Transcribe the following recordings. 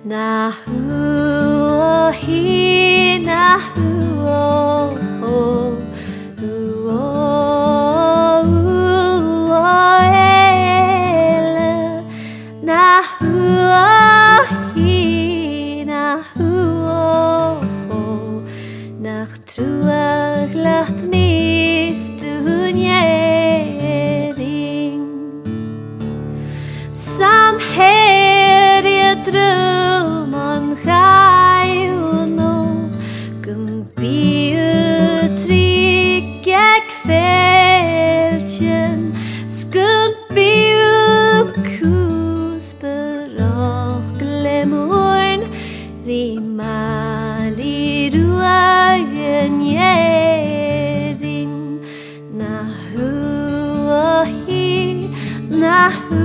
Nahu o hi nahu o ele nahu o hi nahu o nach truag lacht mis tunyering san herie drömmen gajuno gumbi utrygge kvällchen skumbi kusperach glemorn rimali ruagen jerin nahu o hi nahu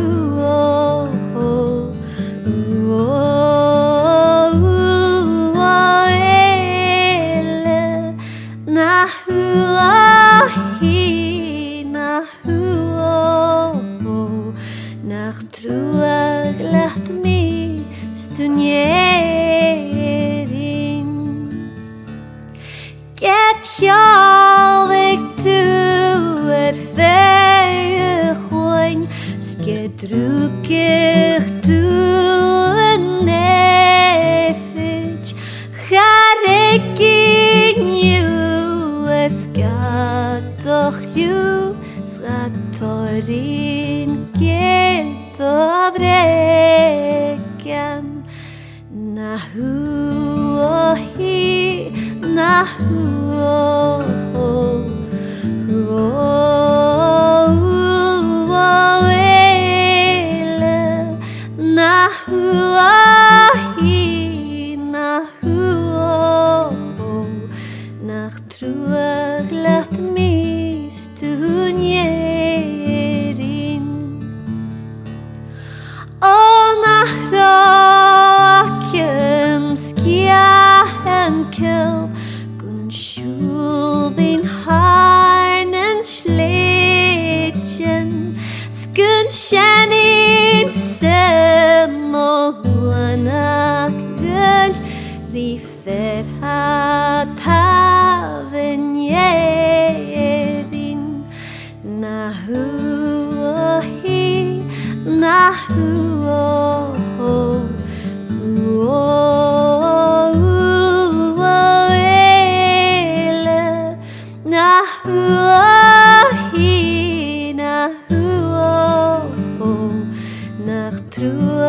nahu o hi nahu nach truag lacht mi stunjerin get hjálpig du feighoin skedrukig du nefich charekin Skatoch ju skatorin gelt av räkan nahu o hi nahu o ele nahu o hi nahu o nach truag lacht mis tunjerin o nach rakem skjahen kel gun schuldin harnen schletchen skun kännin sem och huanak göl rifer hataven jerin nahu o hi nahu o ele nahu o hi nahu o nach tru